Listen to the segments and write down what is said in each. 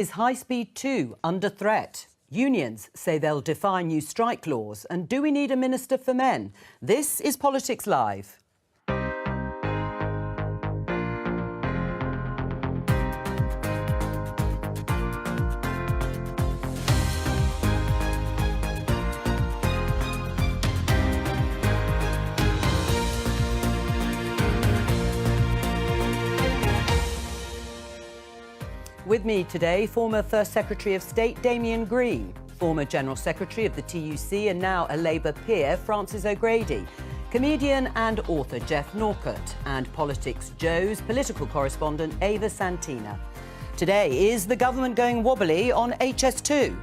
Is High Speed 2 under threat? Unions say they'll defy new strike laws. And do we need a Minister for Men? This is Politics Live. With me today, former First Secretary of State Damian Green, former General Secretary of the TUC and now a Labour peer, Francis O'Grady, comedian and author Geoff Norcott, and Politics Joe's political correspondent Ava Santina. Today, is the government going wobbly on HS2?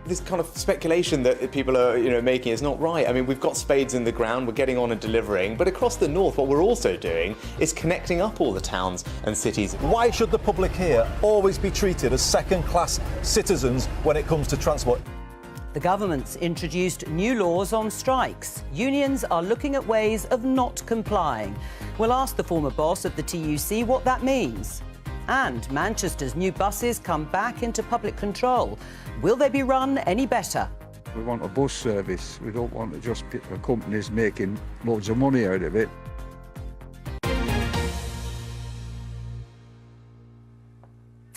This kind of speculation that people are, making is not right. I mean, we've got spades in the ground, we're getting on and delivering, but across the north, what we're also doing is connecting up all the towns and cities. Why should the public here always be treated as second-class citizens when it comes to transport? The government's introduced new laws on strikes. Unions are looking at ways of not complying. We'll ask the former boss of the TUC what that means. And Manchester's new buses come back into public control. Will they be run any better? We want a bus service. We don't want to just companies making loads of money out of it.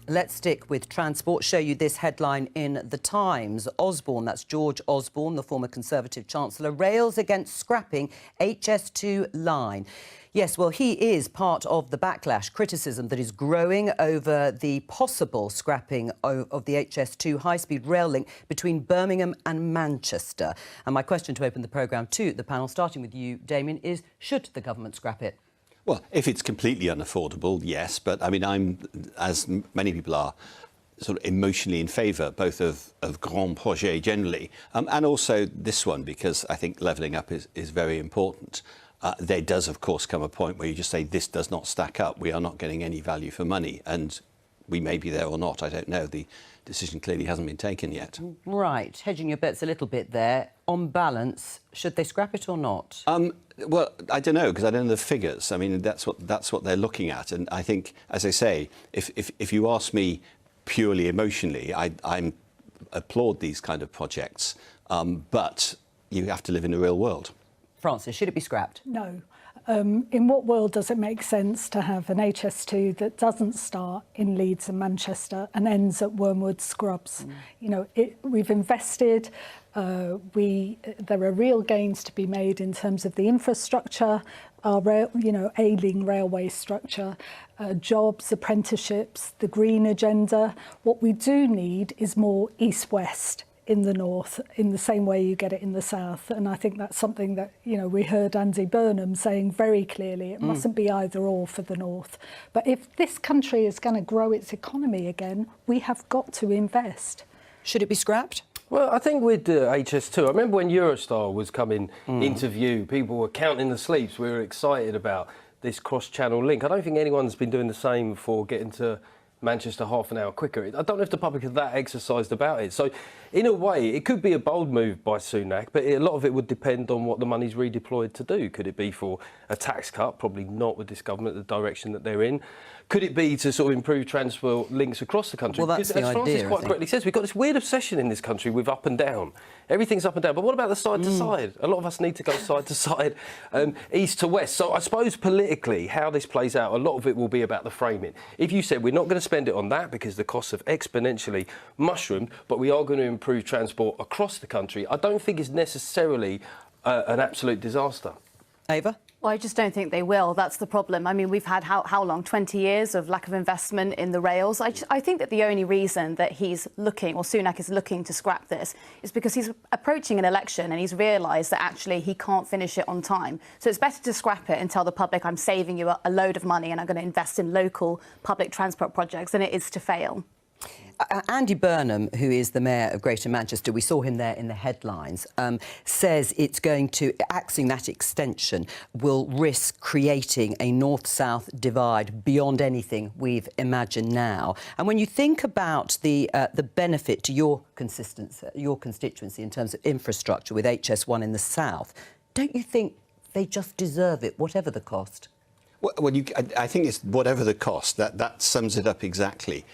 Let's stick with transport. Show you this headline in The Times. Osborne, that's George Osborne, the former Conservative Chancellor, rails against scrapping HS2 line. Yes, well, he is part of the backlash, criticism that is growing over the possible scrapping of the HS2 high-speed rail link between Birmingham and Manchester. And my question to open the programme to the panel, starting with you, Damian, is should the government scrap it? Well, if it's completely unaffordable, yes. But, I mean, I'm, as many people are, sort of emotionally in favour, both of Grand Projet generally, and also this one, because I think levelling up is very important. There does, of course, come a point where you just say, this does not stack up. We are not getting any value for money. And we may be there or not. I don't know. The decision clearly hasn't been taken yet. Right. Hedging your bets a little bit there. On balance, should they scrap it or not? Well, I don't know, because I don't know the figures. I mean, that's what they're looking at. And I think, as I say, if you ask me purely emotionally, I applaud these kind of projects. But you have to live in the real world. Francis, should it be scrapped? No. In what world does it make sense to have an HS2 that doesn't start in Leeds and Manchester and ends at Wormwood Scrubs? We've invested. There are real gains to be made in terms of the infrastructure, our ailing railway structure, jobs, apprenticeships, the green agenda. What we do need is more east-west in the north, in the same way you get it in the south. And I think that's something that, we heard Andy Burnham saying very clearly, it mustn't be either or for the north. But if this country is going to grow its economy again, we have got to invest. Should it be scrapped? Well, I think with HS2, I remember when Eurostar was coming into view, people were counting the sleeps. We were excited about this cross-channel link. I don't think anyone's been doing the same for getting to Manchester half an hour quicker. I don't know if the public are that exercised about it. So, in a way, it could be a bold move by Sunak, but a lot of it would depend on what the money's redeployed to do. Could it be for a tax cut? Probably not with this government, the direction that they're in. Could it be to sort of improve transport links across the country? Well, that's the idea, as Francis quite correctly says, we've got this weird obsession in this country with up and down. Everything's up and down. But what about the side to side? A lot of us need to go side to side, east to west. So I suppose politically, how this plays out, a lot of it will be about the framing. If you said we're not going to spend it on that because the costs have exponentially mushroomed, but we are going to improve transport across the country, I don't think it's necessarily an absolute disaster. Ava? Well, I just don't think they will. That's the problem. I mean, we've had how long? 20 years of lack of investment in the rails. I think that the only reason that he's looking, or Sunak is looking to scrap this, is because he's approaching an election and he's realised that actually he can't finish it on time. So it's better to scrap it and tell the public, I'm saving you a load of money and I'm going to invest in local public transport projects, than it is to fail. Andy Burnham, who is the Mayor of Greater Manchester, we saw him there in the headlines, says it's going to, axing that extension, will risk creating a north-south divide beyond anything we've imagined now. And when you think about the benefit to your constituency in terms of infrastructure with HS1 in the south, don't you think they just deserve it, whatever the cost? Well, I think it's whatever the cost. That sums it up exactly.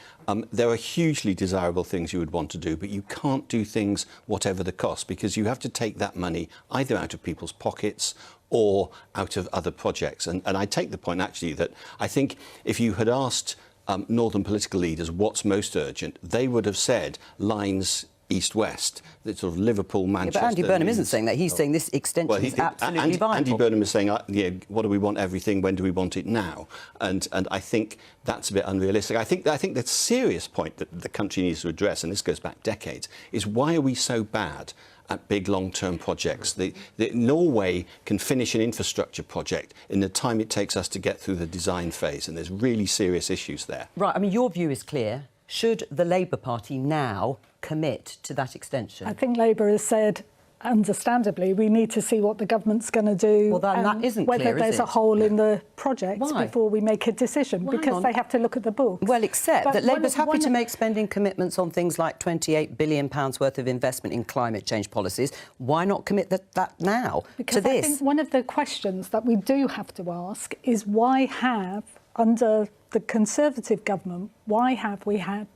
There are hugely desirable things you would want to do, but you can't do things whatever the cost, because you have to take that money either out of people's pockets or out of other projects. And I take the point, actually, that I think if you had asked northern political leaders what's most urgent, they would have said lines east-west, the sort of Liverpool, Manchester... but Andy Burnham isn't saying that. He's saying this extension is absolutely vital. Andy Burnham is saying, what do we want everything, when do we want it now? And I think that's a bit unrealistic. I think the serious point that the country needs to address, and this goes back decades, is why are we so bad at big long-term projects? Norway can finish an infrastructure project in the time it takes us to get through the design phase, and there's really serious issues there. Right, I mean, your view is clear. Should the Labour Party now commit to that extension? I think Labour has said, understandably, we need to see what the government's going to do. Well, then that isn't whether clear, is there's it? a hole in the project before we make a decision, Well, because they have to look at the books. Well, except But that Labour's happy to make spending commitments on things like £28 billion worth of investment in climate change policies. Why not commit that now because to this? I think one of the questions that we do have to ask is why have, under the Conservative government, why have we had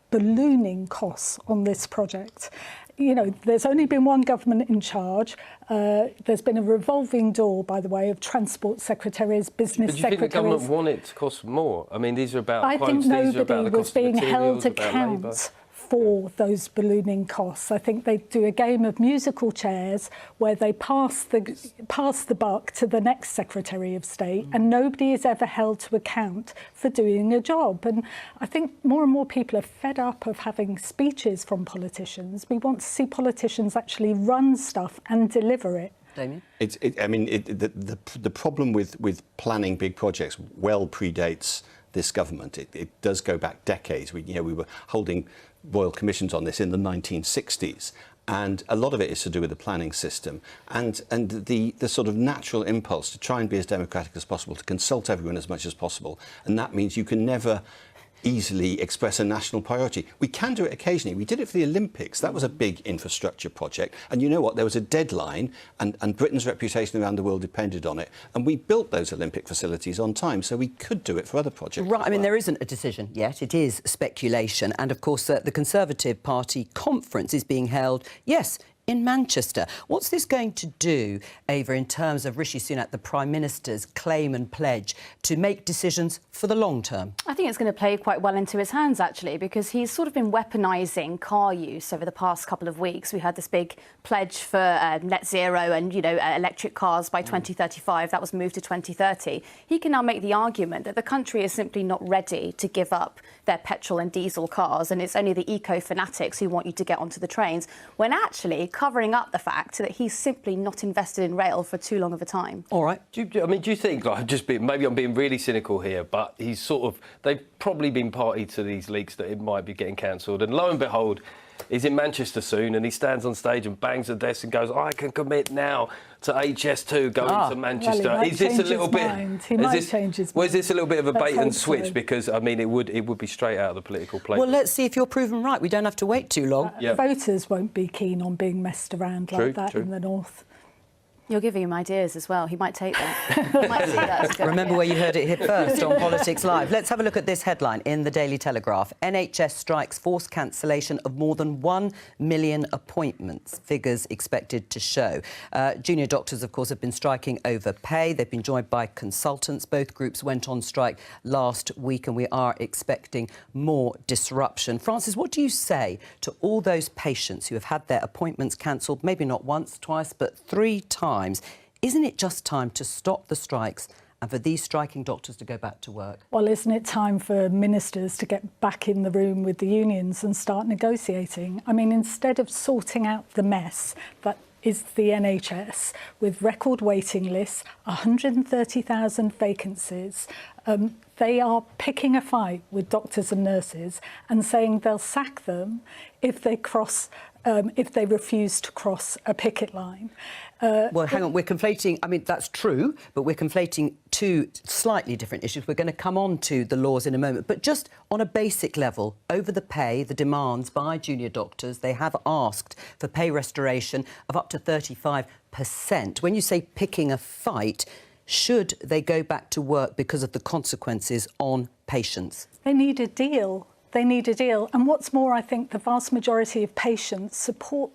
ballooning costs on this project? You know, there's only been one government in charge. There's been a revolving door, by the way, of transport secretaries, business But do you think the secretaries. government want it to cost more? I mean, these are about I quotes, think these are about nobody the was cost of being held materials, to about labour. account for those ballooning costs. I think they do a game of musical chairs where they pass the buck to the next Secretary of State, and nobody is ever held to account for doing a job. And I think more and more people are fed up of having speeches from politicians. We want to see politicians actually run stuff and deliver it. Damien? The problem with planning big projects well predates this government. It does go back decades. We were holding royal commissions on this in the 1960s, and a lot of it is to do with the planning system and the sort of natural impulse to try and be as democratic as possible, to consult everyone as much as possible, and that means you can never easily express a national priority. We can do it occasionally. We did it for the Olympics. That was a big infrastructure project. And you know what? There was a deadline, and Britain's reputation around the world depended on it. And we built those Olympic facilities on time, so we could do it for other projects. Right, I mean, there isn't a decision yet. It is speculation. And, of course, the Conservative Party conference is being held, yes, in Manchester. What's this going to do, Ava, in terms of Rishi Sunak, the Prime Minister's claim and pledge to make decisions for the long term? I think it's going to play quite well into his hands, actually, because he's sort of been weaponising car use over the past couple of weeks. We had this big pledge for net zero and, electric cars by 2035. That was moved to 2030. He can now make the argument that the country is simply not ready to give up their petrol and diesel cars, and it's only the eco-fanatics who want you to get onto the trains, when actually covering up the fact that he's simply not invested in rail for too long of a time. All right. Do you think, maybe I'm being really cynical here, but they've probably been party to these leaks that it might be getting cancelled, and lo and behold, he's in Manchester soon, and he stands on stage and bangs the desk and goes, I can commit now to HS2 going to Manchester. Well, is this a little bit? He might change his mind. Was this a little bit of a Let's bait and hope switch? so. Because I mean, it would be straight out of the political playbook. Well, let's see if you're proven right. We don't have to wait too long. Voters won't be keen on being messed around like that in the north. You're giving him ideas as well. He might take them. He might see that as a good Remember idea. where you heard it here first on Politics Live. Let's have a look at this headline in the Daily Telegraph. NHS strikes forced cancellation of more than 1 million appointments. Figures expected to show. Junior doctors, of course, have been striking over pay. They've been joined by consultants. Both groups went on strike last week, and we are expecting more disruption. Francis, what do you say to all those patients who have had their appointments cancelled, maybe not once, twice, but 3 times? Isn't it just time to stop the strikes and for these striking doctors to go back to work? Well, isn't it time for ministers to get back in the room with the unions and start negotiating? I mean, instead of sorting out the mess that is the NHS with record waiting lists, 130,000 vacancies, they are picking a fight with doctors and nurses and saying they'll sack them if they refuse to cross a picket line. Well, hang on, we're conflating, I mean, that's true, but we're conflating 2 slightly different issues. We're going to come on to the laws in a moment, but just on a basic level, over the pay, the demands by junior doctors, they have asked for pay restoration of up to 35%. When you say picking a fight, should they go back to work because of the consequences on patients? They need a deal. They need a deal. And what's more, I think the vast majority of patients support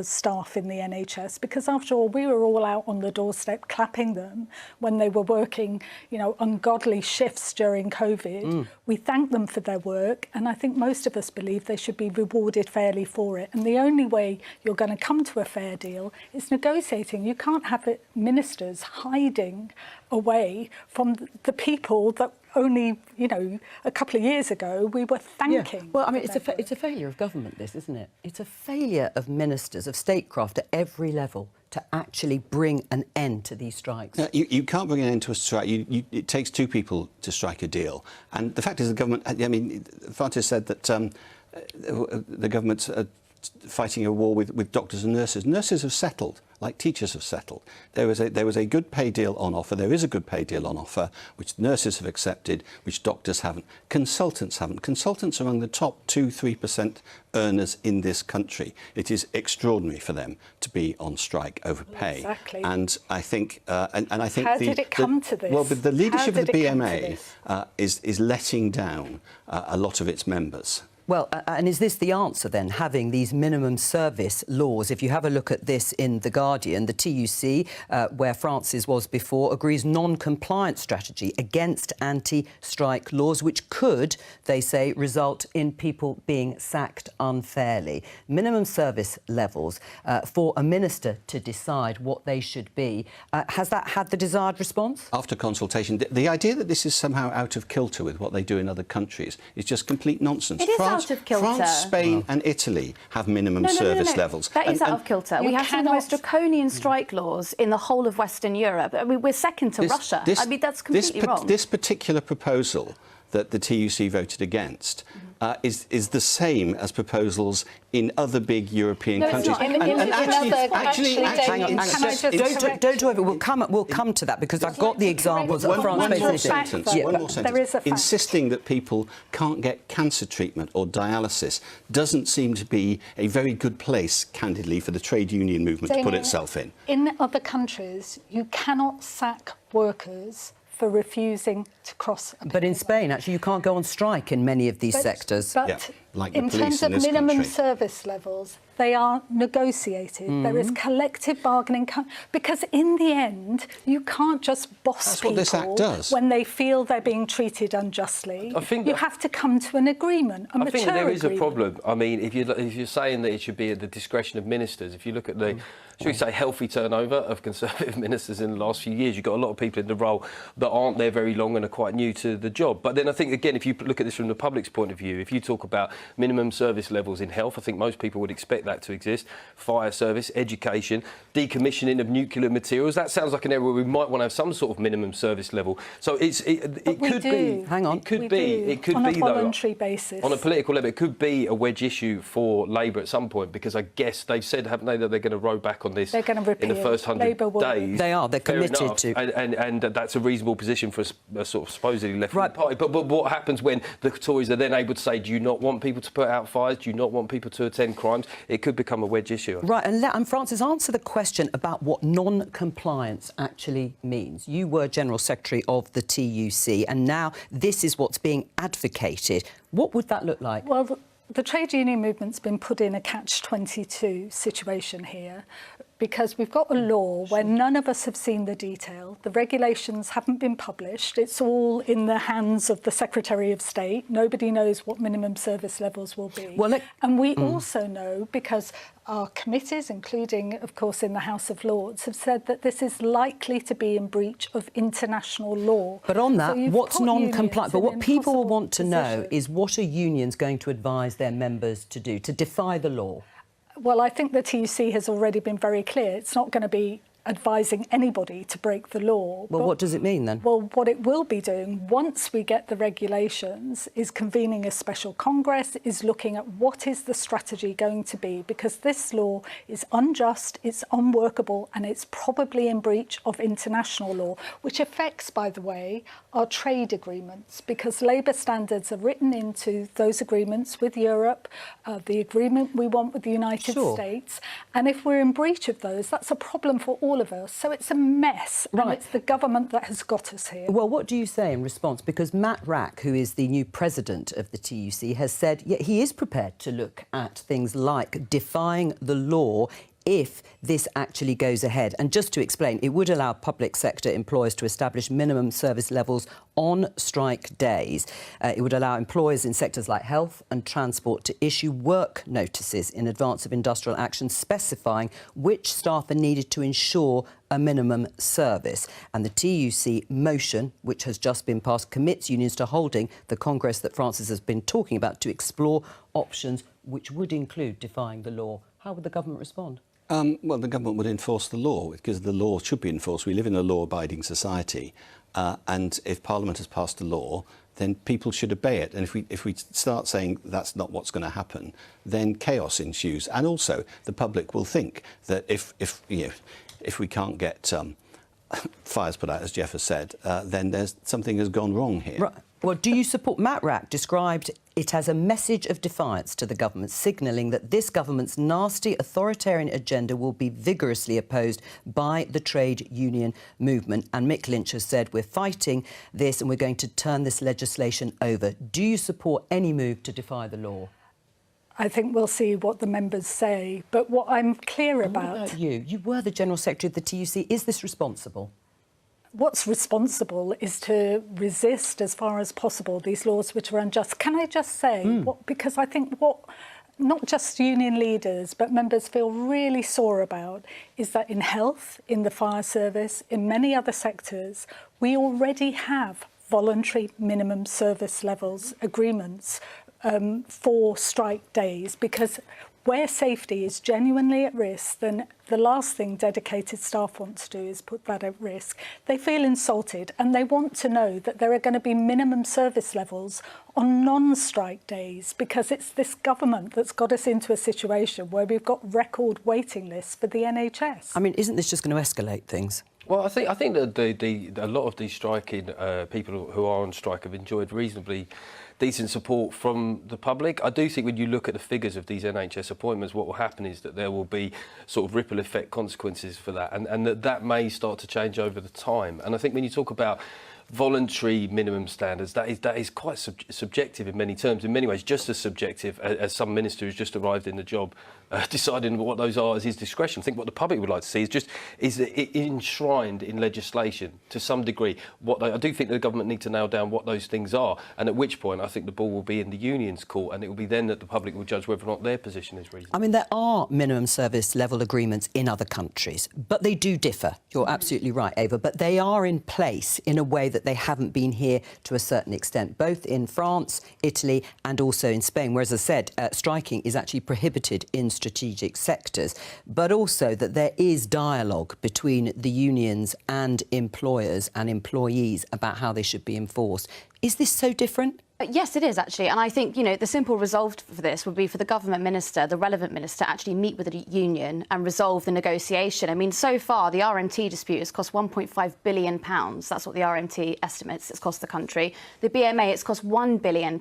staff in the NHS, because after all, we were all out on the doorstep clapping them when they were working, you know, ungodly shifts during COVID. We thank them for their work, and I think most of us believe they should be rewarded fairly for it. And the only way you're going to come to a fair deal is negotiating. You can't have ministers hiding away from the people that only, you know, a couple of years ago we were thanking. Yeah. Well, I mean, it's a failure of government, this, isn't it? It's a failure of ministers, of statecraft at every level to actually bring an end to these strikes. No, you can't bring an end to a strike. It takes two people to strike a deal. And the fact is the government, I mean, Francis said that the government's fighting a war with doctors and nurses. Nurses have settled, like teachers have settled. There was a good pay deal on offer. There is a good pay deal on offer, which nurses have accepted, which doctors haven't. Consultants haven't. Consultants are among the top 2-3% earners in this country. It is extraordinary for them to be on strike over pay. Exactly. And I think, and I think how did it come to this? Well, but the leadership of the How did it come to BMA this? is letting down a lot of its members. Well, and is this the answer then, having these minimum service laws? If you have a look at this in The Guardian, the TUC, where Francis was before, agrees non-compliance strategy against anti-strike laws, which could, they say, result in people being sacked unfairly. Minimum service levels for a minister to decide what they should be. Has that had the desired response? After consultation, the idea that this is somehow out of kilter with what they do in other countries is just complete nonsense. It is out of kilter. France, Spain and Italy have minimum service levels. That is out of kilter. We have some of the most draconian strike laws in the whole of Western Europe. I mean, we're second to Russia. I mean, that's completely wrong. This particular proposal that the TUC voted against is the same as proposals in other big European countries. It's not. Don't do it. We'll come to that, because I've got the examples of France. One more sentence. There is a fact. Insisting that people can't get cancer treatment or dialysis doesn't seem to be a very good place, candidly, for the trade union movement to put itself in. In other countries, you cannot sack workers for refusing to cross a But in Spain, actually, you can't go on strike in many of these sectors. But Yeah, like the in police terms in of this minimum country. service levels, they are negotiated. There is collective bargaining. Because in the end, you can't just boss That's people what this Act does. when they feel they're being treated unjustly. I think you that- have to come to an agreement, a I mature think there is a agreement. problem. I mean, if you're saying that it should be at the discretion of ministers, if you look at the, should we say, healthy turnover of Conservative ministers in the last few years, you've got a lot of people in the role that aren't there very long and are quite new to the job. But then I think, again, if you look at this from the public's point of view, if you talk about minimum service levels in health, I think most people would expect that to exist. Fire service, education, decommissioning of nuclear materials. That sounds like an area where we might want to have some sort of minimum service level. So it could be. Hang on. It could We be. do, It could on a be, though, voluntary basis. on a political level, it could be a wedge issue for Labour at some point, because I guess they've said, haven't they, that they're going to row back on this They're going to in the repeal. first 100 Labour will. days. They are. They're Fair committed enough. to. And that's a reasonable position for a sort of supposedly left-wing Right. party. But what happens when the Tories are then able to say, do you not want people to put out fires? Do you not want people to attend crimes? It could become a wedge issue. Right, and Francis, answer the question about what non-compliance actually means. You were General Secretary of the TUC, and now this is what's being advocated. What would that look like? Well, the trade union movement's been put in a catch-22 situation here, because we've got a law where none of us have seen the detail. The regulations haven't been published. It's all in the hands of the Secretary of State. Nobody knows what minimum service levels will be. Well, and we also know, because our committees, including, of course, in the House of Lords, have said that this is likely to be in breach of international law. But on that, So you've what's put non-compliant? unions But in what an people will impossible want to know position. is, what are unions going to advise their members to do, to defy the law? Well, I think the TUC has already been very clear. It's not going to be advising anybody to break the law. Well, what does it mean then? Well, what it will be doing, once we get the regulations, is convening a special Congress, is looking at what is the strategy going to be, because this law is unjust, it's unworkable, and it's probably in breach of international law, which affects, by the way, our trade agreements, because labour standards are written into those agreements with Europe, the agreement we want with the United Sure. States, and if we're in breach of those, that's a problem for all all of us. So it's a mess, and Right. it's the government that has got us here. Well, what do you say in response? Because Matt Rack, who is the new president of the TUC, has said he is prepared to look at things like defying the law if this actually goes ahead. And just to explain, it would allow public sector employers to establish minimum service levels on strike days. It would allow employers in sectors like health and transport to issue work notices in advance of industrial action specifying which staff are needed to ensure a minimum service. And the TUC motion, which has just been passed, commits unions to holding the Congress that Francis has been talking about to explore options which would include defying the law. How would the government respond? Well, the government would enforce the law because the law should be enforced. We live in a law-abiding society, and if Parliament has passed a law, then people should obey it. And if we start saying that's not what's going to happen, then chaos ensues. And also, the public will think that if we can't get fires put out, as Jeff has said, then something has gone wrong here. Right. Well, do you support... Matt Rack described it as a message of defiance to the government, signalling that this government's nasty authoritarian agenda will be vigorously opposed by the trade union movement. And Mick Lynch has said, we're fighting this and we're going to turn this legislation over. Do you support any move to defy the law? I think we'll see what the members say. But what I'm clear about... What about you? You were the General Secretary of the TUC. Is this responsible? What's responsible is to resist as far as possible these laws which are unjust. Can I just say, because I think what not just union leaders but members feel really sore about is that in health, in the fire service, in many other sectors, we already have voluntary minimum service levels agreements for strike days, because where safety is genuinely at risk, then the last thing dedicated staff want to do is put that at risk. They feel insulted and they want to know that there are going to be minimum service levels on non-strike days, because it's this government that's got us into a situation where we've got record waiting lists for the NHS. I mean, isn't this just going to escalate things? Well, I think that a lot of these striking people who are on strike have enjoyed reasonably decent support from the public. I do think when you look at the figures of these NHS appointments, what will happen is that there will be sort of ripple effect consequences for that, and that may start to change over the time. And I think when you talk about voluntary minimum standards, that is quite subjective in many terms, in many ways just as subjective as some minister who's just arrived in the job deciding what those are as his discretion. I think what the public would like to see is it enshrined in legislation to some degree. I do think the government need to nail down what those things are, and at which point I think the ball will be in the union's court, and it will be then that the public will judge whether or not their position is reasonable. I mean, there are minimum service level agreements in other countries, but they do differ. You're absolutely right, Ava, but they are in place in a way that they haven't been here to a certain extent, both in France, Italy and also in Spain, where, as I said, striking is actually prohibited in strategic sectors, but also that there is dialogue between the unions and employers and employees about how they should be enforced. Is this so different? Yes, it is actually, and I think, the simple resolve for this would be for the government minister, the relevant minister, actually meet with the union and resolve the negotiation. I mean, so far the RMT dispute has cost £1.5 billion. That's what the RMT estimates it's cost the country. The BMA, it's cost £1 billion.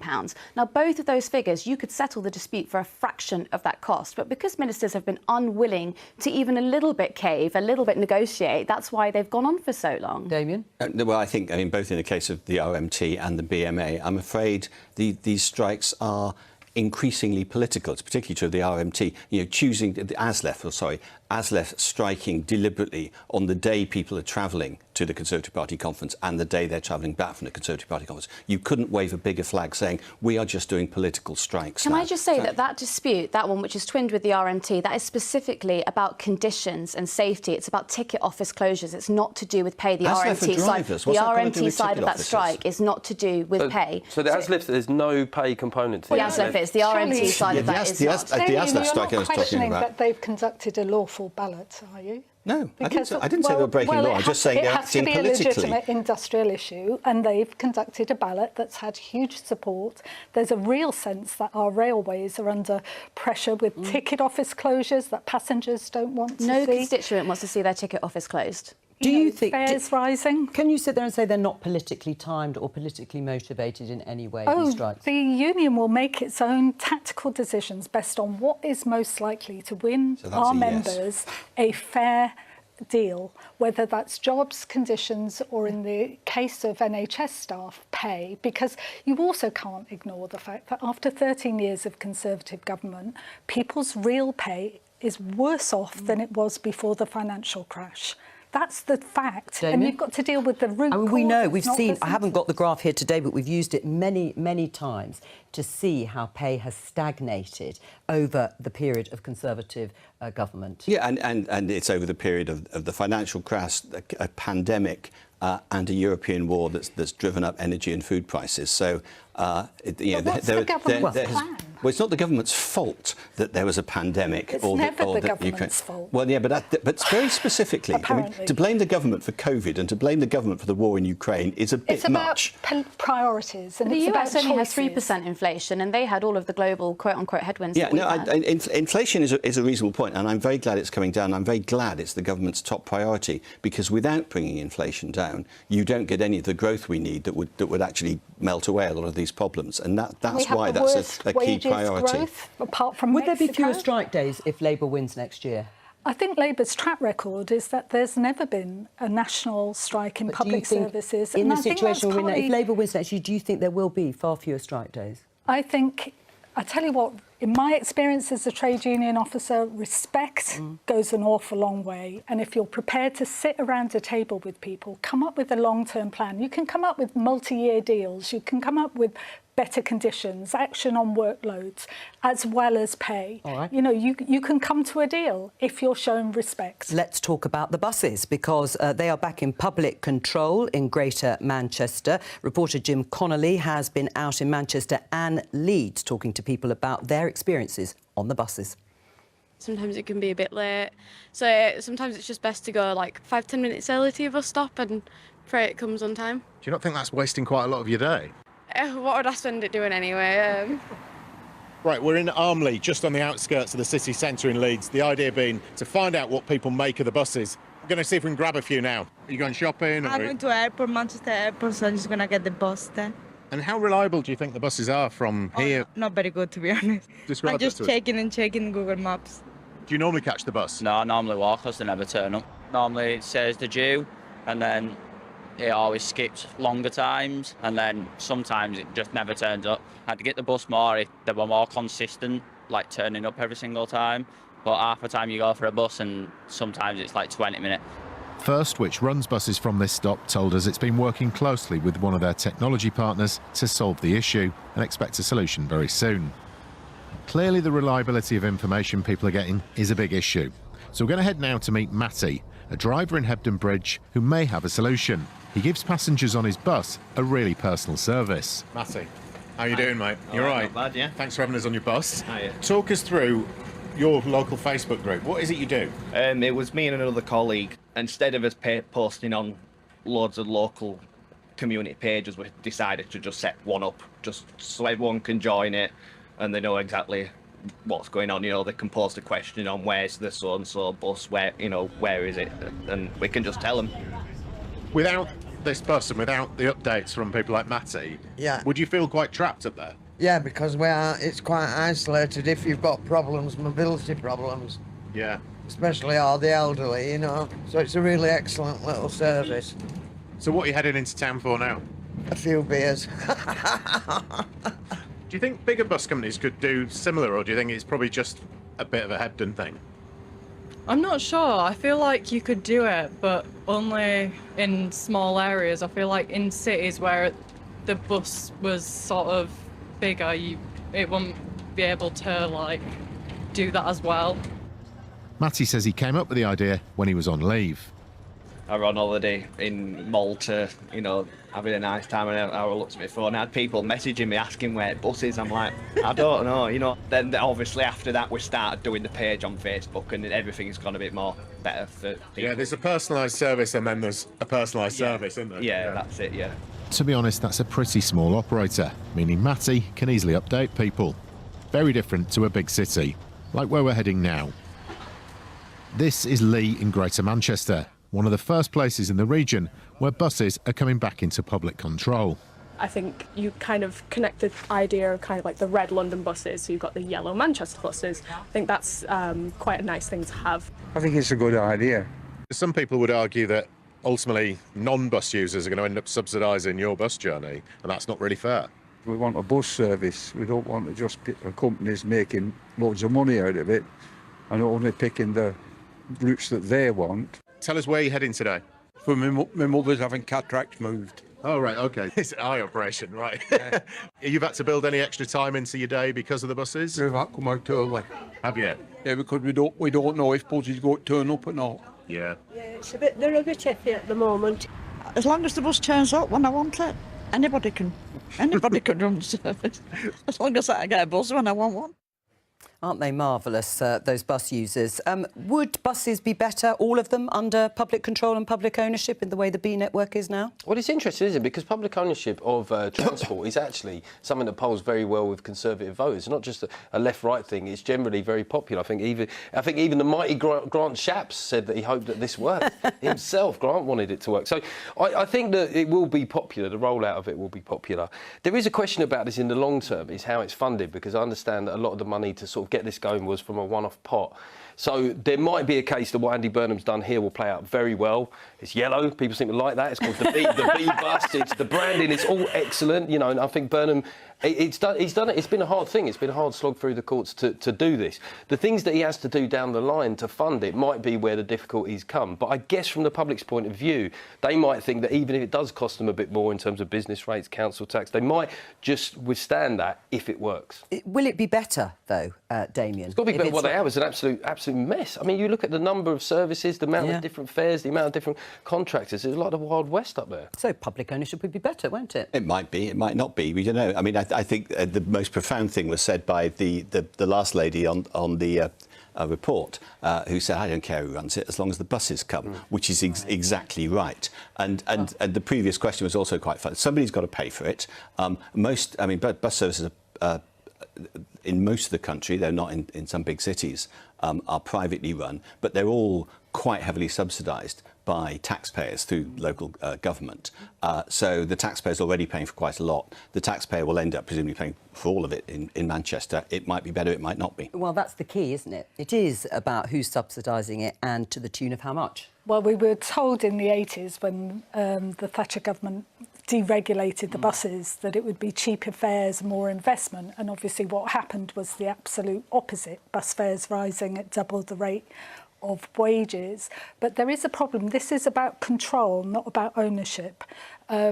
Now, both of those figures, you could settle the dispute for a fraction of that cost, but because ministers have been unwilling to even a little bit cave, a little bit negotiate, that's why they've gone on for so long. Damien? Well, I think, both in the case of the RMT and the BMA, I'm afraid these strikes are increasingly political. It's particularly true of the RMT, choosing the ASLEF striking deliberately on the day people are travelling to the Conservative Party conference and the day they're travelling back from the Conservative Party conference. You couldn't wave a bigger flag saying, we are just doing political strikes. Can I just say that dispute, that one which is twinned with the RMT, that is specifically about conditions and safety. It's about ticket office closures. It's not to do with pay. The RMT side of that strike is not to do with pay. So the ASLEF, there's no pay component to the ASLEF is. The RMT side of that is not. The ASLEF strike I was talking questioning about. that they've conducted a lawful ballot, are you? No, I didn't say they were breaking law. I'm just saying they're acting politically. It has to be a legitimate industrial issue, and they've conducted a ballot that's had huge support. There's a real sense that our railways are under pressure with ticket office closures that passengers don't want to see. No constituent wants to see their ticket office closed. Do you think fares rising? Can you sit there and say they're not politically timed or politically motivated in any way, these strikes? The union will make its own tactical decisions based on what is most likely to win our members a fair deal, whether that's jobs, conditions, or in the case of NHS staff, pay, because you also can't ignore the fact that after 13 years of Conservative government, people's real pay is worse off than it was before the financial crash. That's the fact. Jamie? And you've got to deal with the root cause. We know, we've not seen, the I haven't got the symptoms. graph here today, but we've used it many, many times to see how pay has stagnated over the period of Conservative government. Yeah, and it's over the period of the financial crash, a pandemic, and a European war that's driven up energy and food prices. So, what's the government's plan? Well, it's not the government's fault that there was a pandemic. It's or never the that government's fault. Well, yeah, but very specifically, Apparently. to blame the government for COVID and to blame the government for the war in Ukraine is a bit It's about much. Priorities, and The it's US about only has choices. 3% inflation, and they had all of the global quote-unquote headwinds. Yeah, that we've no, had. inflation is a reasonable point, and I'm very glad it's coming down. I'm very glad it's the government's top priority, because without bringing inflation down, you don't get any of the growth we need that would actually melt away a lot of these problems, and that's why that's a key priority. Growth, apart from Would there be fewer Mexico. strike days if Labour wins next year? I think Labour's track record is that there's never been a national strike in But do you public think services. in and the I think that's situation we're in, partly- if Labour wins next year, do you think there will be far fewer strike days? I think, I tell you what, in my experience as a trade union officer, respect goes an awful long way. And if you're prepared to sit around a table with people, come up with a long-term plan. You can come up with multi-year deals. You can come up with better conditions, action on workloads, as well as pay. All right. You know, you can come to a deal if you're shown respect. Let's talk about the buses, because they are back in public control in Greater Manchester. Reporter Jim Connolly has been out in Manchester and Leeds talking to people about their experiences on the buses. Sometimes it can be a bit late, so sometimes it's just best to go like 5-10 minutes early to your bus stop and pray it comes on time. Do you not think that's wasting quite a lot of your day? What would I spend it doing anyway? Right, we're in Armley, just on the outskirts of the city centre in Leeds. The idea being to find out what people make of the buses. I'm going to see if we can grab a few now. Are you going shopping? I'm going to airport, Manchester Airport, so I'm just going to get the bus then. And how reliable do you think the buses are from here? Not very good, to be honest. Describe I'm just that to us. checking Google Maps. Do you normally catch the bus? No, I normally walk because they never turn up. Normally it says they're due, and then it always skips longer times, and then sometimes it just never turns up. I had to get the bus more if they were more consistent, like turning up every single time. But half the time you go for a bus, and sometimes it's like 20 minutes. First, which runs buses from this stop, told us it's been working closely with one of their technology partners to solve the issue and expects a solution very soon. Clearly, the reliability of information people are getting is a big issue. So we're going to head now to meet Matty, a driver in Hebden Bridge who may have a solution. He gives passengers on his bus a really personal service. Matty, how you doing, mate? You all right? Not bad, yeah. Thanks for having us on your bus. Hiya. Talk us through your local Facebook group. What is it you do? It was me and another colleague. Instead of us posting on loads of local community pages, we decided to just set one up, just so everyone can join it and they know exactly what's going on. You know, they can post a question on where's the so-and-so bus, where is it, and we can just tell them. Without this bus and without the updates from people like Matty, would you feel quite trapped up there? Yeah, because it's quite isolated if you've got problems, mobility problems. Yeah. Especially all the elderly, you know. So it's a really excellent little service. So what are you heading into town for now? A few beers. Do you think bigger bus companies could do similar, or do you think it's probably just a bit of a Hebden thing? I'm not sure. I feel like you could do it, but only in small areas. I feel like in cities where the bus was sort of bigger, it wouldn't be able to like do that as well. Matty says he came up with the idea when he was on leave. I were on holiday in Malta, having a nice time, and I looked at my phone. I had people messaging me asking where bus is. I'm like, I don't know, Then obviously after that we started doing the page on Facebook, and everything's gone a bit more better for people. Yeah, there's a personalised service and then there's a personalised service, isn't there? Yeah, that's it, yeah. To be honest, that's a pretty small operator, meaning Matty can easily update people. Very different to a big city, like where we're heading now. This is Lee in Greater Manchester, one of the first places in the region where buses are coming back into public control. I think you kind of connect the idea of kind of like the red London buses, so you've got the yellow Manchester buses. I think that's quite a nice thing to have. I think it's a good idea. Some people would argue that ultimately non-bus users are going to end up subsidising your bus journey, and that's not really fair. We want a bus service. We don't want to just pick companies making loads of money out of it and only picking the routes that they want. Tell us where you're heading today. For my mother's having cataracts moved. Oh, right, OK. It's an eye operation, right. Yeah. You've had to build any extra time into your day because of the buses? We've had to come out early. Have you? Yeah, because we don't know if buses go to turn up or not. Yeah. Yeah, they're a bit iffy at the moment. As long as the bus turns up when I want it, anybody can run service. As long as I get a bus when I want one. Aren't they marvellous, those bus users? Would buses be better, all of them, under public control and public ownership in the way the B network is now? Well, it's interesting, isn't it? Because public ownership of transport is actually something that polls very well with Conservative voters. It's not just a left-right thing. It's generally very popular. I think even the mighty Grant Shapps said that he hoped that this worked himself. Grant wanted it to work. So I think that it will be popular. The rollout of it will be popular. There is a question about this in the long term, is how it's funded, because I understand that a lot of the money to sort of get this going was from a one-off pot. So there might be a case that what Andy Burnham's done here will play out very well. It's yellow, people seem to like that. It's called the B bus. It's the branding. It's all excellent, you know. And I think Burnham, he's done it. It's been a hard thing. It's been a hard slog through the courts to do this. The things that he has to do down the line to fund it might be where the difficulties come. But I guess from the public's point of view, they might think that even if it does cost them a bit more in terms of business rates, council tax, they might just withstand that if it works. Will it be better, though, Damien? It's got to be better. What they have is an absolute mess. I mean, you look at the number of services, the amount of different fares, the amount of different contractors. There's a lot of Wild West up there. So public ownership would be better, won't it? It might be. It might not be. We don't know. I mean, I think the most profound thing was said by the last lady on the report, who said, "I don't care who runs it as long as the buses come," which is exactly right. And the previous question was also quite fun. Somebody's got to pay for it. Bus services are in most of the country, they're not in some big cities, are privately run, but they're all quite heavily subsidised by taxpayers through local government. So the taxpayer's already paying for quite a lot. The taxpayer will end up presumably paying for all of it in Manchester. It might be better, it might not be. Well, that's the key, isn't it? It is about who's subsidising it and to the tune of how much. Well, we were told in the 80s when the Thatcher government deregulated the buses that it would be cheaper fares, more investment, and obviously what happened was the absolute opposite. Bus fares rising at double the rate of wages. But there is a problem. This is about control, not about ownership,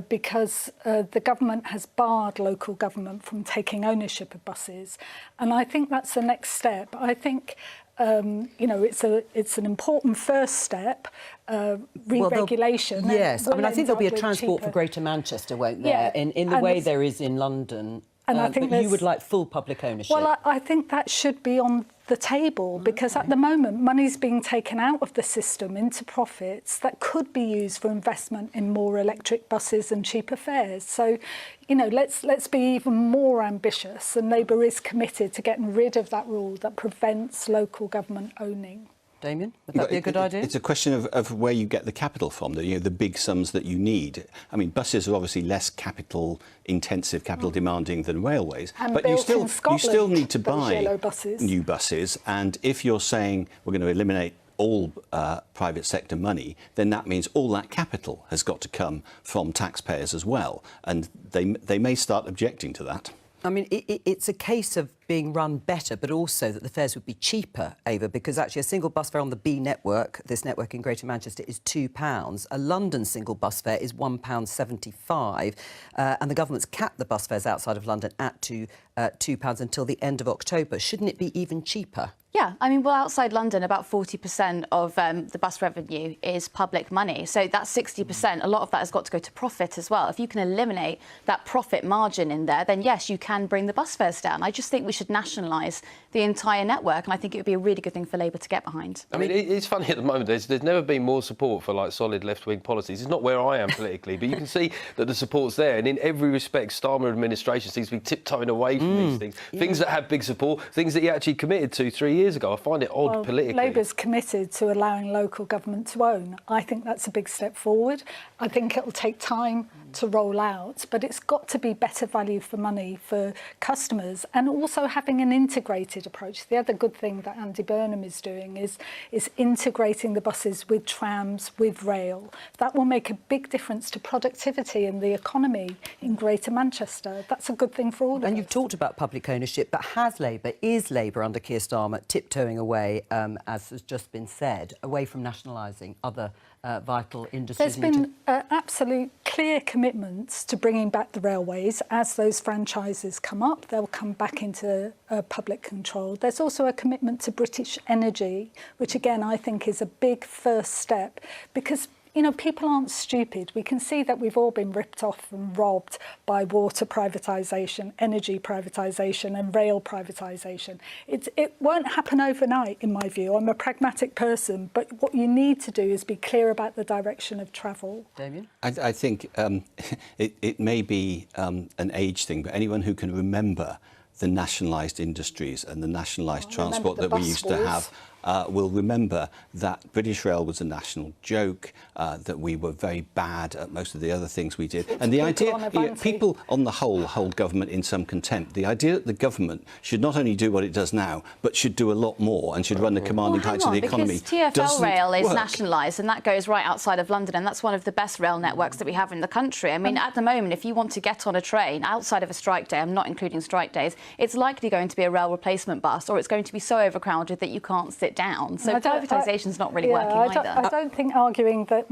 because the government has barred local government from taking ownership of buses. And I think that's the next step. I think it's an important first step, re-regulation. Yes, I think there'll be a transport for Greater Manchester, won't there? Yeah. In the way there is in London. And I think but you would like full public ownership. Well, I think that should be on the table, because at the moment money's being taken out of the system into profits that could be used for investment in more electric buses and cheaper fares. So, let's be even more ambitious, and Labour is committed to getting rid of that rule that prevents local government owning. Damien, would that be a good idea? It's a question of where you get the capital from, the big sums that you need. I mean, buses are obviously less capital intensive, capital demanding than railways, and but you still need to buy new buses. And if you're saying we're going to eliminate all private sector money, then that means all that capital has got to come from taxpayers as well, and they may start objecting to that. I mean, it's a case of being run better, but also that the fares would be cheaper, Ava, because actually a single bus fare on the B network, this network in Greater Manchester, is £2. A London single bus fare is £1.75, and the government's capped the bus fares outside of London at £2 until the end of October. Shouldn't it be even cheaper? Yeah, I mean, well, outside London, about 40% of the bus revenue is public money. So that's 60%. A lot of that has got to go to profit as well. If you can eliminate that profit margin in there, then yes, you can bring the bus fares down. I just think we should nationalise the entire network, and I think it would be a really good thing for Labour to get behind. I mean, it's funny at the moment. There's never been more support for solid left-wing policies. It's not where I am politically, but you can see that the support's there. And in every respect, Starmer administration seems to be tiptoeing away from these things. Yeah. Things that have big support, things that he actually committed to 3 years ago. I find it odd politically. Labour's committed to allowing local government to own. I think that's a big step forward. I think it'll take time to roll out, but it's got to be better value for money for customers, and also having an integrated approach. The other good thing that Andy Burnham is doing is integrating the buses with trams, with rail. That will make a big difference to productivity and the economy in Greater Manchester. That's a good thing for all of us. And you've talked about public ownership, but is Labour under Keir Starmer tiptoeing away, as has just been said, away from nationalising other vital industries? There's been absolute clear commitments to bringing back the railways. As those franchises come up, they'll come back into public control. There's also a commitment to British Energy, which again I think is a big first step, because people aren't stupid. We can see that we've all been ripped off and robbed by water privatisation, energy privatisation and rail privatisation. It won't happen overnight, in my view. I'm a pragmatic person, but what you need to do is be clear about the direction of travel. Damien? I think it may be an age thing, but anyone who can remember the nationalised industries and the nationalised transport that we used to have will remember that British Rail was a national joke, that we were very bad at most of the other things we did. And the idea, people on the whole hold government in some contempt. The idea that the government should not only do what it does now, but should do a lot more and should run the commanding heights of the economy. Because TfL Rail is nationalised, and that goes right outside of London, and that's one of the best rail networks that we have in the country. I mean, at the moment, if you want to get on a train outside of a strike day, I'm not including strike days, it's likely going to be a rail replacement bus, or it's going to be so overcrowded that you can't sit down. So privatisation is not really working either. I don't think arguing that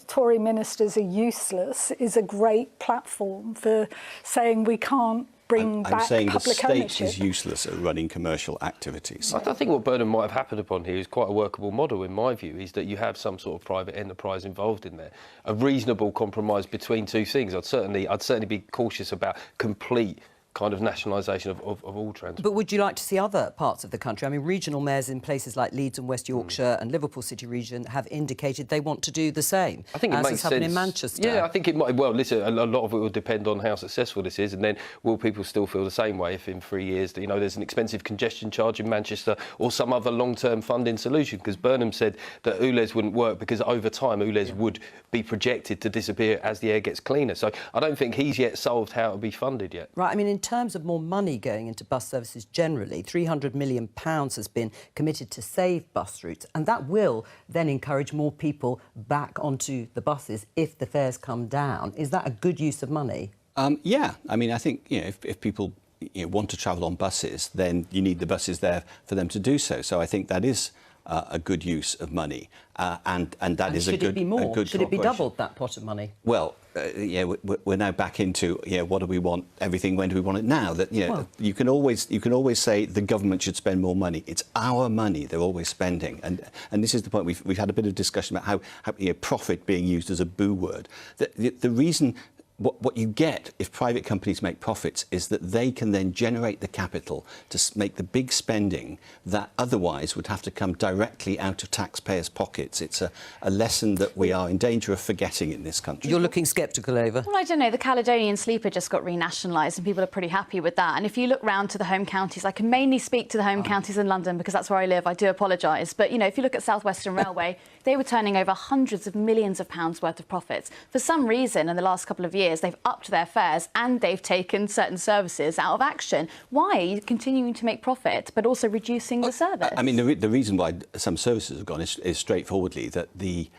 Tory ministers are useless is a great platform for saying we can't bring back public ownership. I'm saying the state is useless at running commercial activities. I think what Burnham might have happened upon here is quite a workable model, in my view, is that you have some sort of private enterprise involved in there. A reasonable compromise between two things. I'd certainly be cautious about complete kind of nationalisation of all transport. But would you like to see other parts of the country? I mean, regional mayors in places like Leeds and West Yorkshire and Liverpool City region have indicated they want to do the same. I think it makes sense. In Manchester. Yeah, I think it might. Well, listen, a lot of it will depend on how successful this is, and then will people still feel the same way if in 3 years, there's an expensive congestion charge in Manchester or some other long-term funding solution? Because Burnham said that ULEZ wouldn't work because over time ULEZ would be projected to disappear as the air gets cleaner. So I don't think he's yet solved how it will be funded yet. Right. I mean, in terms of more money going into bus services generally, £300 million has been committed to save bus routes, and that will then encourage more people back onto the buses if the fares come down. Is that a good use of money? Yeah. I mean, I think if people want to travel on buses, then you need the buses there for them to do so. So I think that is a good use of money, and that is a good. Should it be more? Should it be doubled, that pot of money? Well, we're now back into what do we want? Everything. When do we want it now? That you can always say the government should spend more money. It's our money they're always spending, and this is the point. We've had a bit of discussion about how profit being used as a boo word. The reason. What you get if private companies make profits is that they can then generate the capital to make the big spending that otherwise would have to come directly out of taxpayers' pockets. It's a lesson that we are in danger of forgetting in this country. You're looking sceptical, Ava. Well, I don't know. The Caledonian Sleeper just got renationalised and people are pretty happy with that. And if you look round to the home counties, I can mainly speak to the home counties in London because that's where I live. I do apologise. But, if you look at South Western Railway, they were turning over hundreds of millions of pounds worth of profits. For some reason, in the last couple of years, they've upped their fares and they've taken certain services out of action. Why are you continuing to make profit but also reducing the service? I mean, the reason why some services have gone is straightforwardly that the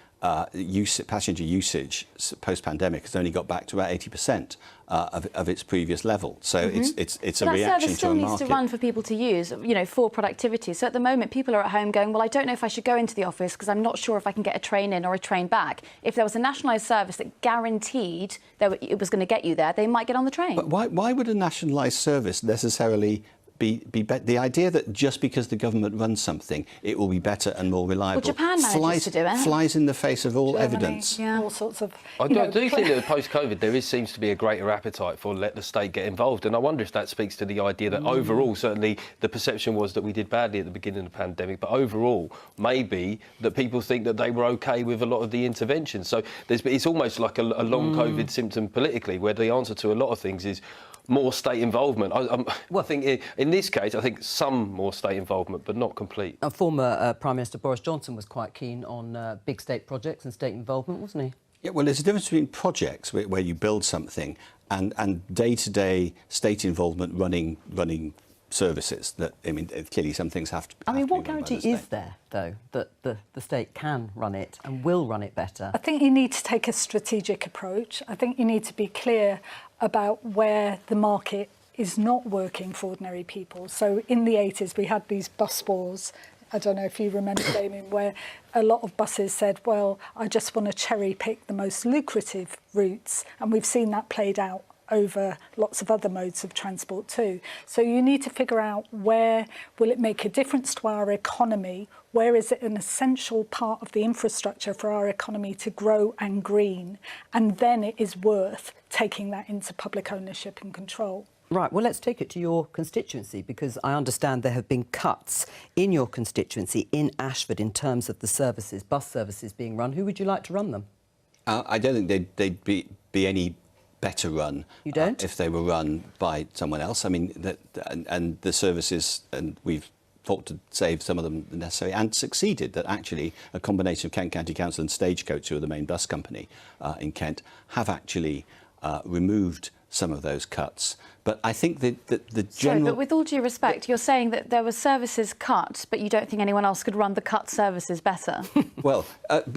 passenger usage post-pandemic has only got back to about 80% of its previous level. So it's a reaction to a market. That service still needs to run for people to use, for productivity. So at the moment, people are at home going, well, I don't know if I should go into the office because I'm not sure if I can get a train in or a train back. If there was a nationalised service that guaranteed that it was going to get you there, they might get on the train. But why would a nationalised service necessarily be the idea that just because the government runs something, it will be better and more reliable. Well, Japan manages to do it. Flies in the face of all Germany, evidence. Yeah. All sorts of. I do think that post-COVID there seems to be a greater appetite for let the state get involved, and I wonder if that speaks to the idea that overall, certainly the perception was that we did badly at the beginning of the pandemic, but overall, maybe that people think that they were OK with a lot of the interventions. So it's almost like a long COVID symptom politically, where the answer to a lot of things is more state involvement. I think in this case, I think some more state involvement, but not complete. Former Prime Minister Boris Johnson was quite keen on big state projects and state involvement, wasn't he? Yeah, well, there's a difference between projects where you build something and day-to-day state involvement running services. That, I mean, clearly some things have to. I mean, what guarantee is there, though, that the state can run it and will run it better? I think you need to take a strategic approach. I think you need to be clear about where the market is not working for ordinary people. So in the 80s, we had these bus wars. I don't know if you remember, Damien, where a lot of buses said, well, I just want to cherry pick the most lucrative routes. And we've seen that played out over lots of other modes of transport too. So you need to figure out where will it make a difference to our economy, where is it an essential part of the infrastructure for our economy to grow and green, and then it is worth taking that into public ownership and control. Right, well, let's take it to your constituency, because I understand there have been cuts in your constituency in Ashford in terms of the services, bus services being run. Who would you like to run them? I don't think they'd be any better run. You don't? If they were run by someone else. I mean, and the services, and we've fought to save some of them necessary and succeeded, that actually a combination of Kent County Council and Stagecoach, who are the main bus company in Kent, have actually removed some of those cuts. But I think that the general... Sorry, but with all due respect, you're saying that there were services cut, but you don't think anyone else could run the cut services better? Well,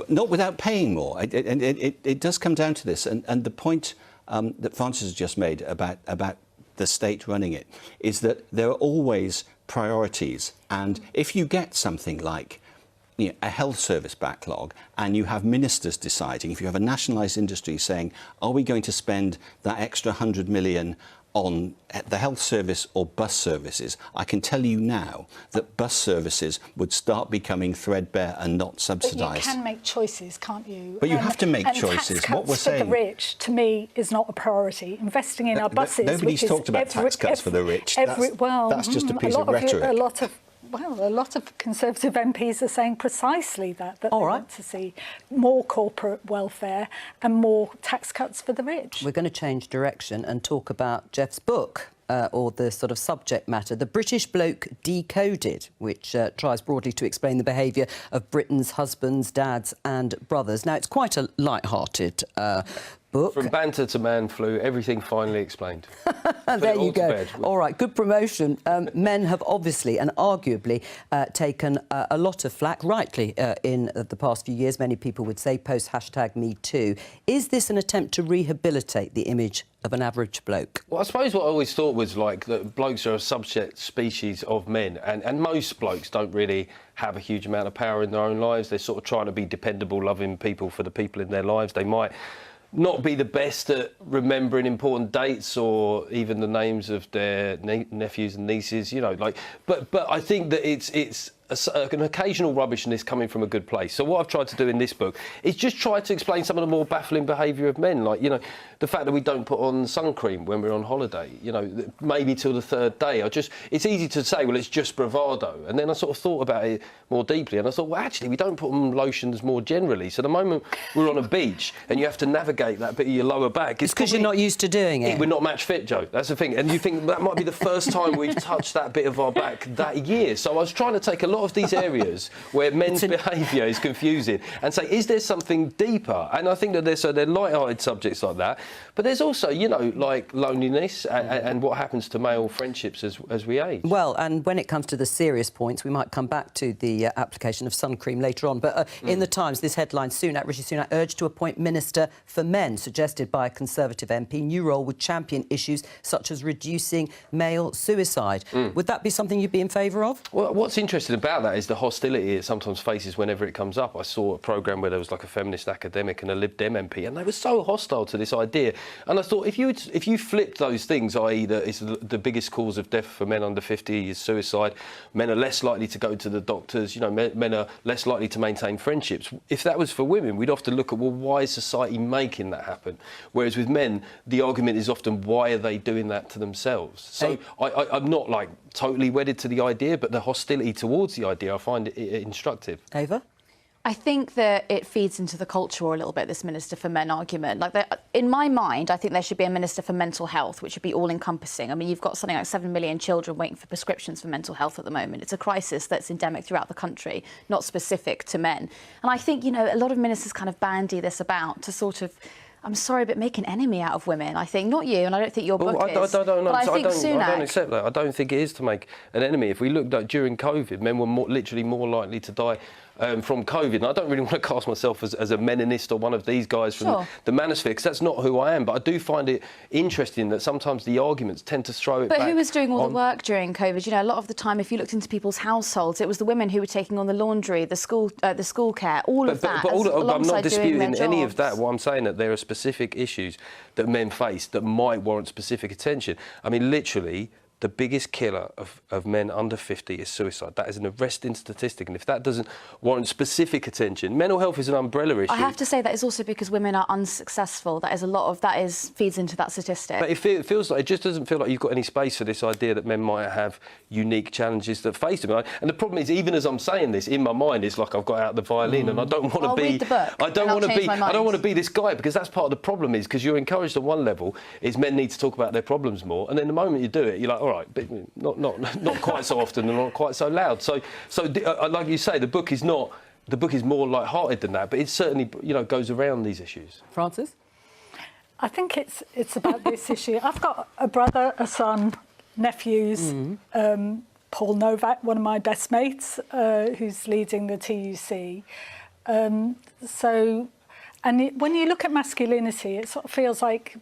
not without paying more. It does come down to this. And the point that Francis has just made about the state running it is that there are always priorities. And if you get something like a health service backlog, and you have ministers deciding, if you have a nationalised industry saying, are we going to spend that extra 100 million on the health service or bus services, I can tell you now that bus services would start becoming threadbare and not subsidised. But you can make choices, can't you? But you have to make choices. Tax What we're cuts for saying, the rich, to me, is not a priority. Investing in our buses, nobody's talked about tax cuts for the rich. That's just a piece of rhetoric. A lot of Conservative MPs are saying precisely that they want to see more corporate welfare and more tax cuts for the rich. We're going to change direction and talk about Jeff's book, or the sort of subject matter, The British Bloke Decoded, which tries broadly to explain the behaviour of Britain's husbands, dads and brothers. Now, it's quite a light-hearted book. From banter to man flu, everything finally explained. There you go. All right, good promotion. Men have obviously and arguably taken a lot of flack, rightly, in the past few years. Many people would say post #MeToo. Is this an attempt to rehabilitate the image of an average bloke? Well, I suppose what I always thought was like that blokes are a subset species of men, and most blokes don't really have a huge amount of power in their own lives. They're sort of trying to be dependable, loving people for the people in their lives. They might not be the best at remembering important dates or even the names of their nephews and nieces, you know, like. But I think that it's an occasional rubbishness coming from a good place. So what I've tried to do in this book is just try to explain some of the more baffling behaviour of men, like, you know, the fact that we don't put on sun cream when we're on holiday, you know, maybe till the third day. It's easy to say, well, it's just bravado. And then I sort of thought about it more deeply, and I thought, well, actually, we don't put on lotions more generally. So the moment we're on a beach and you have to navigate that bit of your lower back... It's because you're not used to doing it. We're not match fit, Joe. That's the thing. And you think that might be the first time we've touched that bit of our back that year. So I was trying to take a lot of these areas where men's behaviour is confusing and say, is there something deeper? And I think that they're light-hearted subjects like that, but there's also, you know, like loneliness and what happens to male friendships as we age. Well, and when it comes to the serious points, we might come back to the application of sun cream later on. But in the Times, this headline, Rishi Sunak urged to appoint Minister for Men, suggested by a Conservative MP. New role would champion issues such as reducing male suicide. Would that be something you'd be in favour of? Well, what's interesting about that is the hostility it sometimes faces whenever it comes up. I saw a programme where there was like a feminist academic and a Lib Dem MP, and they were so hostile to this idea. And I thought, if you flipped those things, i.e. that it's the biggest cause of death for men under 50 is suicide, men are less likely to go to the doctors, you know, men are less likely to maintain friendships. If that was for women, we'd often look at, well, why is society making that happen? Whereas with men, the argument is often, why are they doing that to themselves? So I'm not, like, totally wedded to the idea, but the hostility towards the idea, I find it instructive. Ava? I think that it feeds into the culture a little bit, this Minister for Men argument. In my mind, I think there should be a Minister for Mental Health, which would be all-encompassing. I mean, you've got something like 7 million children waiting for prescriptions for mental health at the moment. It's a crisis that's endemic throughout the country, not specific to men. And I think, a lot of ministers kind of bandy this about to sort of, I'm sorry, but make an enemy out of women. I think, not you, and I don't think your book is. I don't Sunak... accept that. I don't think it is to make an enemy. If we looked at during COVID, men were literally more likely to die from COVID. And I don't really want to cast myself as a meninist or one of these guys from the manosphere, because that's not who I am. But I do find it interesting that sometimes the arguments tend to throw it back. But who was doing all the work during COVID? A lot of the time, if you looked into people's households, it was the women who were taking on the laundry, the school care, all of that. I'm not disputing any of that. What I'm saying that there are specific issues that men face that might warrant specific attention. I mean, literally, the biggest killer of men under 50 is suicide. That is an arresting statistic. And if that doesn't warrant specific attention, mental health is an umbrella issue. I have to say that is also because women are unsuccessful. That is a lot of feeds into that statistic. But it feels like, it just doesn't feel like you've got any space for this idea that men might have unique challenges that face them. And the problem is, even as I'm saying this, in my mind, it's like I've got out the violin and I don't want to be. Read the book. I don't want to be this guy, because that's part of the problem. Is because you're encouraged on one level is men need to talk about their problems more, and then the moment you do it, you're like, all right, but not quite so often and not quite so loud. So like you say, the book is more light-hearted than that, but it certainly goes around these issues. Frances? I think it's about this issue. I've got a brother, a son, nephews. Paul Novak, one of my best mates, who's leading the TUC. When you look at masculinity, it sort of feels like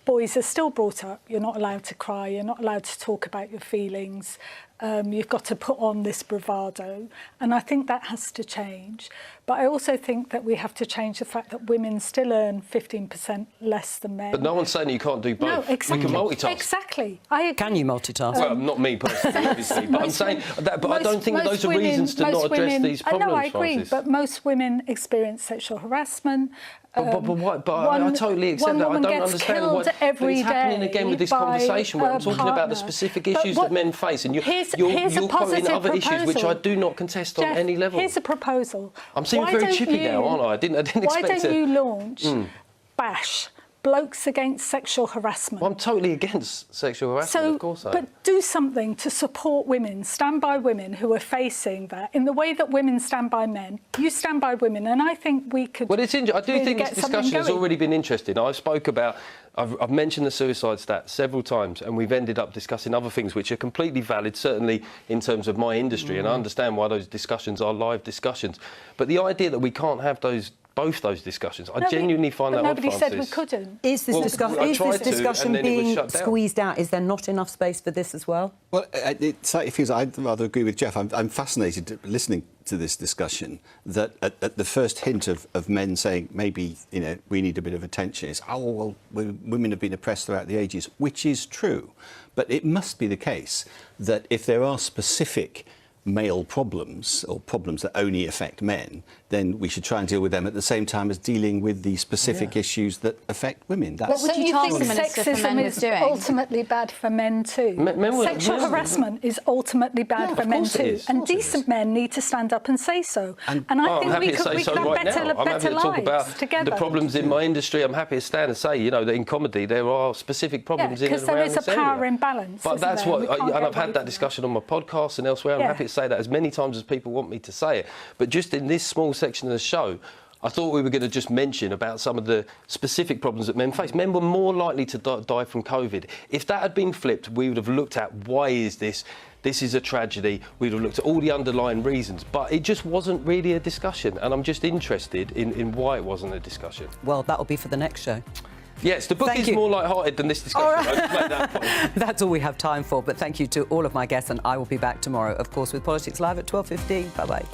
boys are still brought up. You're not allowed to cry. You're not allowed to talk about your feelings. You've got to put on this bravado. And I think that has to change. But I also think that we have to change the fact that women still earn 15% less than men. But no one's saying you can't do both. No, exactly. We can multitask. Exactly. Can you multitask? Well, not me personally, obviously. But I'm saying that. But I don't think that those are reasons to not address these problems. No, I agree. Francis. But most women experience sexual harassment. I totally accept that. I don't understand what it's happening again with this conversation where I'm talking about the specific issues that men face, and you're quoting other issues which I do not contest on any level. Here's a proposal. I'm seeming very chippy now, aren't I? I didn't expect Why don't you launch BASH? Blokes Against Sexual Harassment. Well, I'm totally against sexual harassment, of course I am. But do something to support women, stand by women who are facing that. In the way that women stand by men, you stand by women, and I think we could. Well, it's I do think this discussion has already been interesting. I've mentioned the suicide stat several times, and we've ended up discussing other things which are completely valid, certainly in terms of my industry, and I understand why those discussions are live discussions. But the idea that we can't have both those discussions, I genuinely find that odd, Nobody Francis. said we couldn't. Is this discussion being squeezed out? Is there not enough space for this as well? Well, it slightly feels, I'd rather agree with Jeff. I'm fascinated listening to this discussion that at the first hint of men saying maybe we need a bit of attention, it's women have been oppressed throughout the ages, which is true. But it must be the case that if there are specific male problems or problems that only affect men, then we should try and deal with them at the same time as dealing with the specific issues that affect women. What would you task the Minister for Men was doing? Ultimately bad for men too. Sexual harassment is ultimately bad for men too, and decent men need to stand up and say so. And I think we could have better lives together. The problems in my industry. I'm happy to stand and say, that in comedy there are specific problems in and around this area. Because there is a power imbalance. But that's what, and I've had that discussion on my podcast and elsewhere. I'm happy to say that as many times as people want me to say it. But just in this small section of the show, I thought we were going to just mention about some of the specific problems that men face. Men were more likely to die from COVID. If that had been flipped, we would have looked at why is this? This is a tragedy. We'd have looked at all the underlying reasons. But it just wasn't really a discussion. And I'm just interested in why it wasn't a discussion. Well, that'll be for the next show. Yes, the book is more light-hearted than this discussion. All right. I just made that point. That's all we have time for. But thank you to all of my guests, and I will be back tomorrow, of course, with Politics Live at 12:15. Bye-bye.